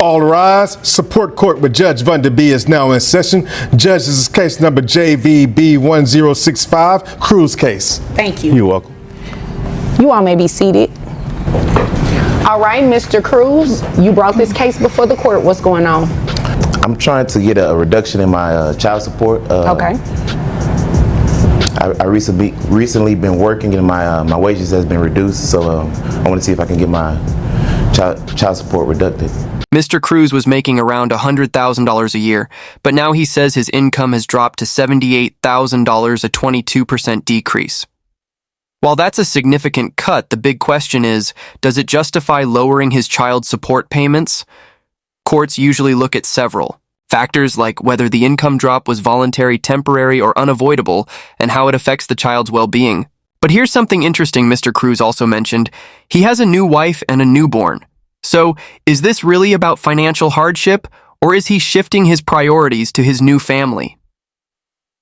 All rise. Support court with Judge Vanderby is now in session. Judge, this is case number JVB1065, Cruz case. Thank you. You're welcome. You all may be seated. All right, Mr. Cruz, you brought this case before the court. What's going on? I'm trying to get a reduction in my child support. Okay. I recently been working and my wages has been reduced, so I want to see if I can get my child support reducted. Mr. Cruz was making around $100,000 a year, but now he says his income has dropped to $78,000, a 22% decrease. While that's a significant cut, the big question is, does it justify lowering his child support payments? Courts usually look at several factors like whether the income drop was voluntary, temporary, or unavoidable, and how it affects the child's well-being. But here's something interesting Mr. Cruz also mentioned. He has a new wife and a newborn. So, is this really about financial hardship, or is he shifting his priorities to his new family?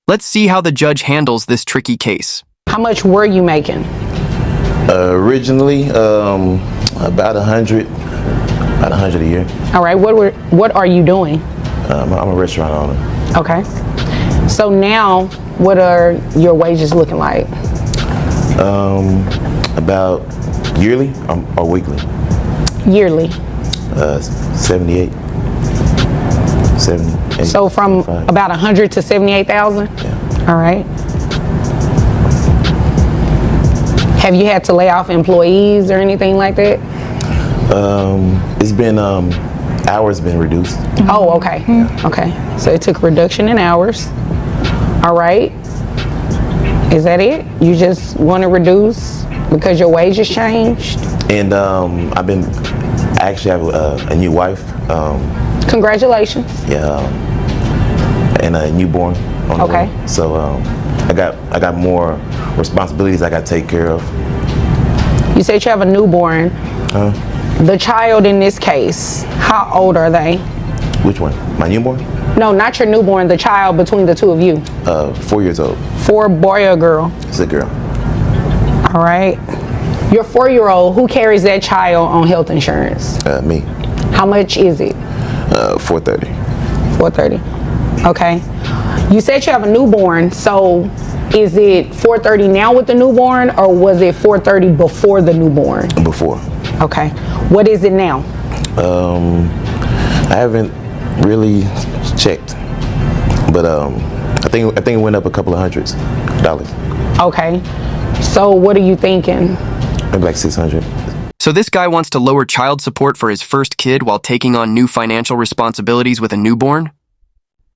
Let's see how the judge handles this tricky case. How much were you making? Originally, about 100 a year. All right, what are you doing? I'm a restaurant owner. Okay. So now, what are your wages looking like? About yearly or weekly? Yearly. 78. 70. So from 75. about 100 to 78,000? Yeah. All right. Have you had to lay off employees or anything like that? It's been hours been reduced. Oh, okay. Okay. So it took a reduction in hours. All right. Is that it? You just want to reduce because your wages changed? And I actually have a new wife. Congratulations. Yeah. And a newborn on the Okay. way. So I got more responsibilities I got to take care of. You said you have a newborn. The child in this case, how old are they? Which one? My newborn? No, not your newborn, the child between the two of you. 4 years old. 4, boy or girl? It's a girl. All right. Your 4-year-old, who carries that child on health insurance? Me. How much is it? $430. $430. Okay. You said you have a newborn, so is it $430 now with the newborn, or was it $430 before the newborn? Before. Okay. What is it now? I haven't really checked, but I think it went up a couple of $100s. Okay. So what are you thinking? Maybe like 600. So this guy wants to lower child support for his first kid while taking on new financial responsibilities with a newborn?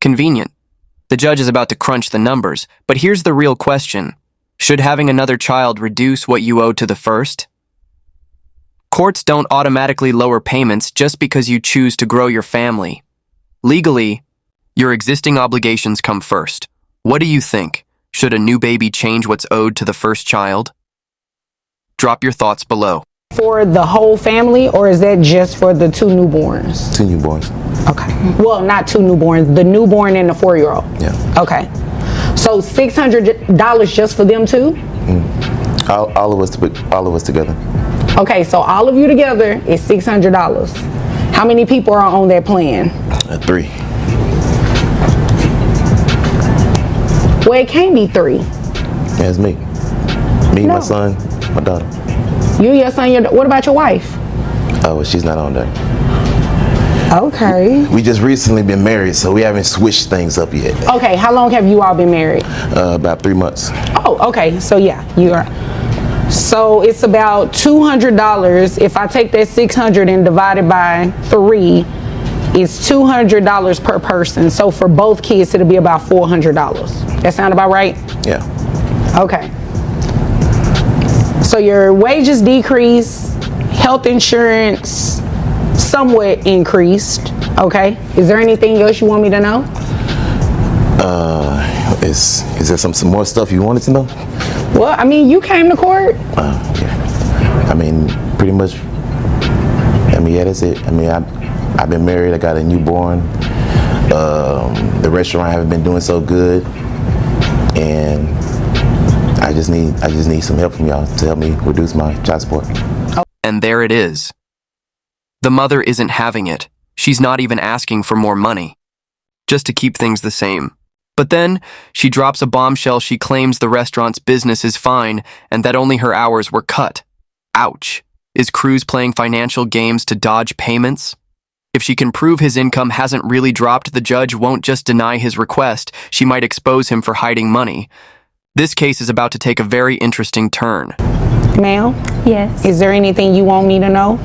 Convenient. The judge is about to crunch the numbers, but here's the real question. Should having another child reduce what you owe to the first? Courts don't automatically lower payments just because you choose to grow your family. Legally, your existing obligations come first. What do you think? Should a new baby change what's owed to the first child? Drop your thoughts below. For the whole family, or is that just for the 2 newborns? 2 newborns. Okay. Well, not 2 newborns, the newborn and the 4-year-old. Yeah. Okay. So $600 just for them too? All of us together. Okay, so all of you together is $600. How many people are on that plan? 3. Well, it can't be 3. Yeah, it's me. Me, No. my son, my daughter. You, your son, what about your wife? Oh, well, she's not on there. Okay. We just recently been married, so we haven't switched things up yet. Okay, how long have you all been married? About 3 months. Oh, okay, so yeah, you are. So it's about $200. If I take that 600 and divide it by 3, it's $200 per person. So for both kids, it'll be about $400. That sound about right? Yeah. Okay. So your wages decrease, health insurance somewhat increased. Okay. Is there anything else you want me to know? Is there some more stuff you wanted to know? Well, I mean, you came to court. Yeah. I mean, pretty much. I mean, yeah, that's it. I mean, I've been married. I got a newborn. The restaurant haven't been doing so good, and I just need some help from y'all to help me reduce my child support. And there it is. The mother isn't having it. she's not even asking for more money, just to keep things the same. But then, she drops a bombshell. She claims the restaurant's business is fine and that only her hours were cut. Ouch. Is Cruz playing financial games to dodge payments? If she can prove his income hasn't really dropped, the judge won't just deny his request, she might expose him for hiding money. This case is about to take a very interesting turn. Ma'am? Yes. Is there anything you want me to know?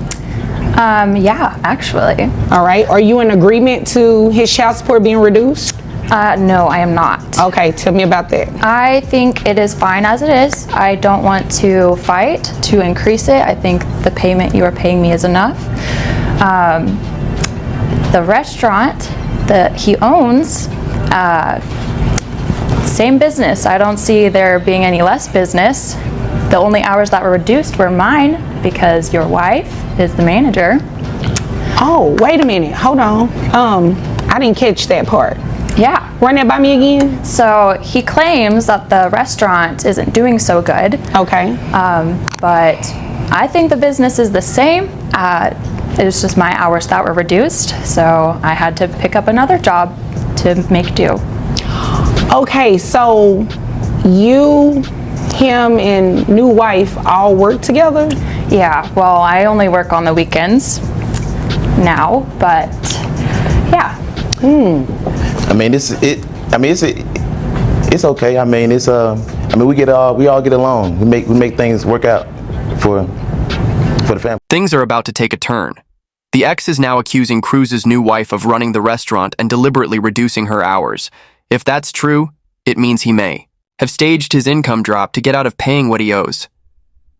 Yeah, actually. All right. Are you in agreement to his child support being reduced? No, I am not. Okay, tell me about that. I think it is fine as it is. I don't want to fight to increase it. I think the payment you are paying me is enough. The restaurant that he owns, same business. I don't see there being any less business. The only hours that were reduced were mine because your wife is the manager. Oh, wait a minute. Hold on. I didn't catch that part. Yeah. Run that by me again. So he claims that the restaurant isn't doing so good. Okay. But I think the business is the same. It was just my hours that were reduced, so I had to pick up another job to make do. Okay, so you, him, and new wife all work together? Yeah, well, I only work on the weekends now, but yeah. I mean, it's okay. I mean, we all get along. We make things work out for the family. Things are about to take a turn. The ex is now accusing Cruz's new wife of running the restaurant and deliberately reducing her hours. If that's true, it means he may have staged his income drop to get out of paying what he owes.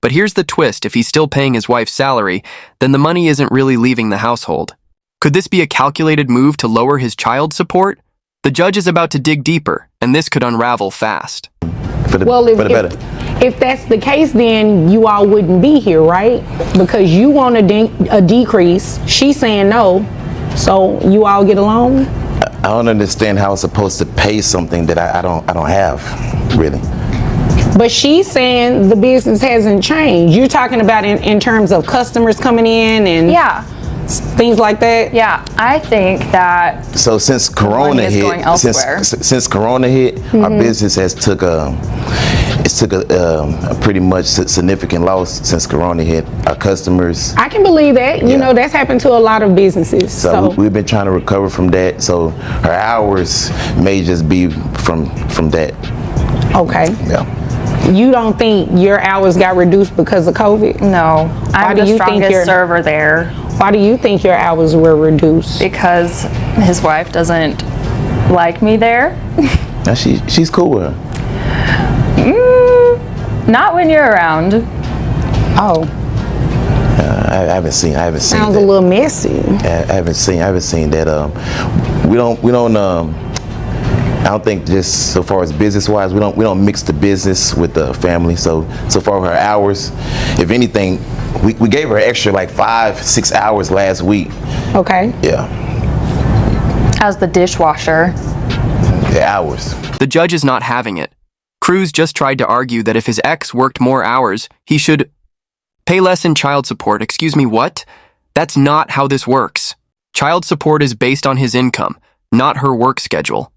But here's the twist: if he's still paying his wife's salary, then the money isn't really leaving the household. Could this be a calculated move to lower his child support? The judge is about to dig deeper, and this could unravel fast. For the better. If that's the case, then you all wouldn't be here, right? Because you want a decrease. She's saying no. So you all get along? I don't understand how it's supposed to pay something that I don't have, really. But she's saying the business hasn't changed. You're talking about in terms of customers coming in and Yeah. things like that? Yeah, I think that So since Corona money is going hit, elsewhere. since Corona hit, our business has took a pretty much significant loss since Corona hit. Our customers. I can believe that. You Yeah. know, that's happened to a lot of businesses. So we've been trying to recover from that. So our hours may just be from that. Okay. Yeah. You don't think your hours got reduced because of COVID? no, Why I'm do the you think strongest you're- server there Why do you think your hours were reduced? because his wife doesn't like me there. Now she's cool with her. Not when you're around. Oh, I haven't seen sounds that. a little messy. I haven't seen that. We don't. I don't think just so far as business wise, we don't mix the business with the family. So far her hours, if anything, we gave her extra like 5-6 hours last week. Okay. Yeah, As the dishwasher. the hours. The judge is not having it. Cruz just tried to argue that if his ex worked more hours, he should pay less in child support. Excuse me, what? That's not how this works. Child support is based on his income, not her work schedule.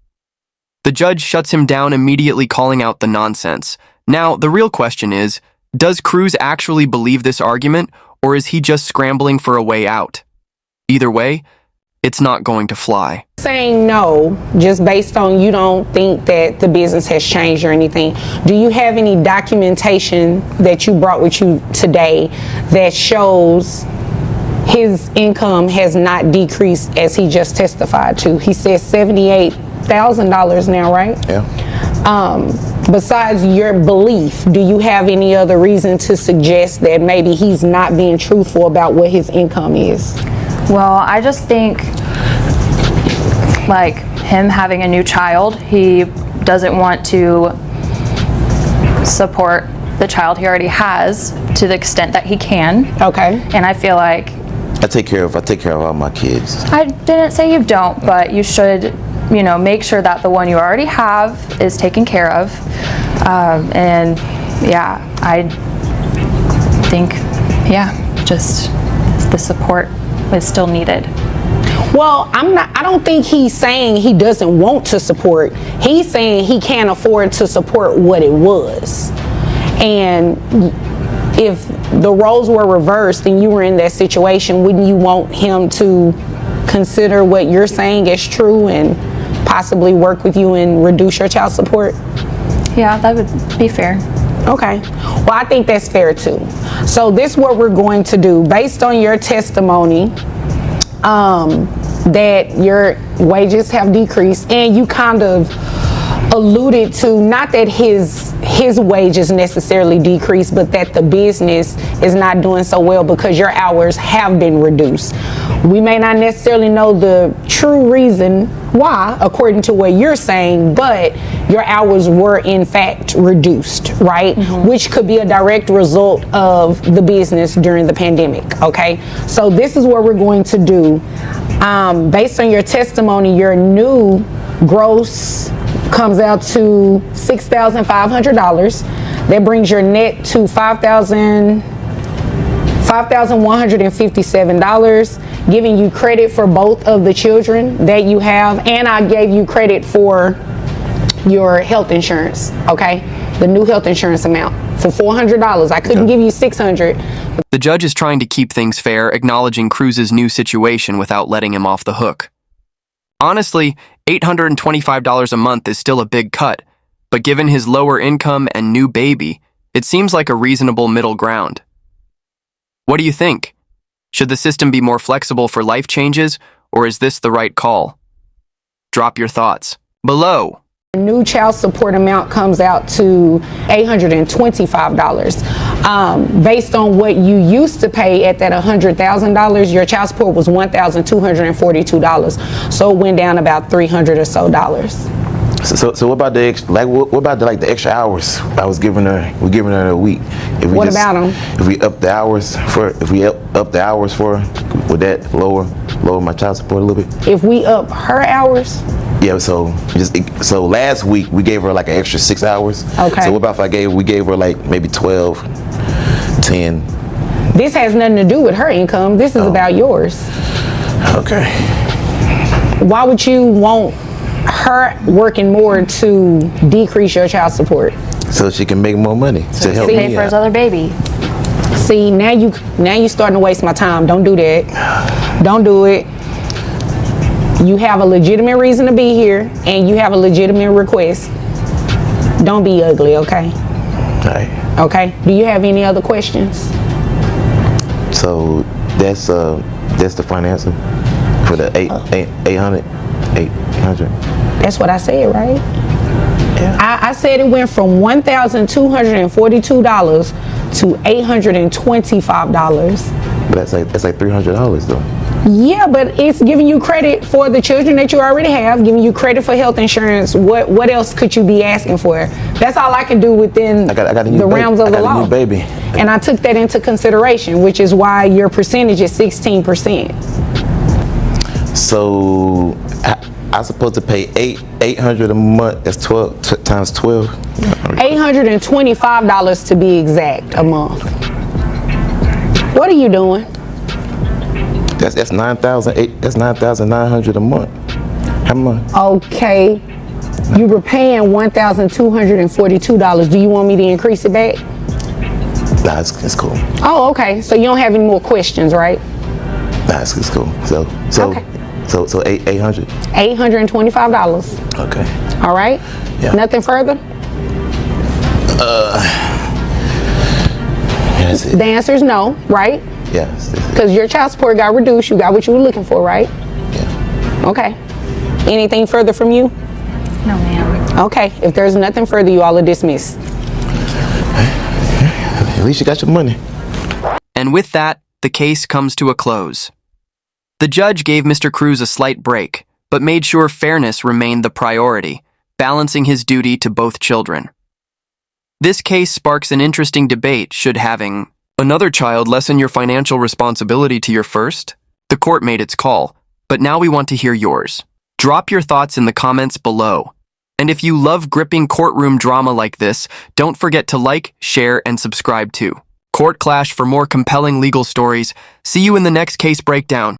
The judge shuts him down, immediately calling out the nonsense. Now, the real question is, does Cruz actually believe this argument, or is he just scrambling for a way out? Either way, it's not going to fly. Saying no, just based on you don't think that the business has changed or anything. Do you have any documentation that you brought with you today that shows his income has not decreased as he just testified to? He says $78,000 now, right? Yeah. Besides your belief, do you have any other reason to suggest that maybe he's not being truthful about what his income is? Well, I just think, like, him having a new child, he doesn't want to support the child he already has to the extent that he can. Okay. And I feel like, I take care of all my kids. I didn't say you don't, but you should, make sure that the one you already have is taken care of. And yeah, I think, just the support is still needed. Well, I don't think he's saying he doesn't want to support. He's saying he can't afford to support what it was. And if the roles were reversed and you were in that situation, wouldn't you want him to consider what you're saying is true and possibly work with you and reduce your child support? Yeah, that would be fair. Okay. Well, I think that's fair too. So this is what we're going to do. Based on your testimony, that your wages have decreased, and you kind of alluded to not that his wages necessarily decreased, but that the business is not doing so well because your hours have been reduced. We may not necessarily know the true reason why, according to what you're saying, but your hours were in fact reduced, right? Which could be a direct result of the business during the pandemic, okay? So this is what we're going to do. Based on your testimony, your new gross comes out to $6,500. That brings your net to $5,157, giving you credit for both of the children that you have, and I gave you credit for your health insurance, okay? The new health insurance amount for $400. I couldn't give you $600. The judge is trying to keep things fair, acknowledging Cruz's new situation without letting him off the hook. Honestly, $825 a month is still a big cut, but given his lower income and new baby, it seems like a reasonable middle ground. What do you think? Should the system be more flexible for life changes, or is this the right call? Drop your thoughts below. The new child support amount comes out to $825. Based on what you used to pay at that $100,000, your child support was $1,242. So it went down about $300 or so dollars. So what about the what about the extra hours I was giving her? We're giving her a week. What about them? If we up the hours for her, would that lower my child support a little bit? If we up her hours? Yeah. So last week we gave her like an extra 6 hours. Okay. So what about if we gave her like maybe 12, 10? This has nothing to do with her income. This is about yours. Okay. Why would you want her working more to decrease your child support? So she can make more money to help Pay me for his out. other baby. See, now you starting to waste my time. Don't do that. Don't do it. You have a legitimate reason to be here, and you have a legitimate request. Don't be ugly, okay? All right. Okay. Do you have any other questions? So that's the financial for the 800. That's what I said, right? Yeah. I said it went from $1,242 to $825. But that's like $300 though. Yeah, but it's giving you credit for the children that you already have, giving you credit for health insurance. What else could you be asking for? That's all I can do within I got a new the baby. realms of the law. I got a new baby. And I took that into consideration, which is why your percentage is 16%. So I supposed to pay $800 a month. That's 12 times 12. $825 to be exact a month. What are you doing? That's $9,900 a month. How much? Okay, you were paying $1,242. Do you want me to increase it back? Nah, it's cool. Oh, okay. So you don't have any more questions, right? Nah, it's cool. So Okay. So 800. $825. Okay. All right. Yeah. Nothing further. That's it. The answer is no, right? Yes. Because your child support got reduced. You got what you were looking for, right? Yeah. Okay. Anything further from you? No, ma'am. Okay. If there's nothing further, you all are dismissed. At least you got your money. And with that, the case comes to a close. The judge gave Mr. Cruz a slight break, but made sure fairness remained the priority, balancing his duty to both children. This case sparks an interesting debate. Should having another child lessen your financial responsibility to your first? The court made its call, but now we want to hear yours. Drop your thoughts in the comments below. And if you love gripping courtroom drama like this, don't forget to like, share, and subscribe to Court Clash for more compelling legal stories. See you in the next case breakdown.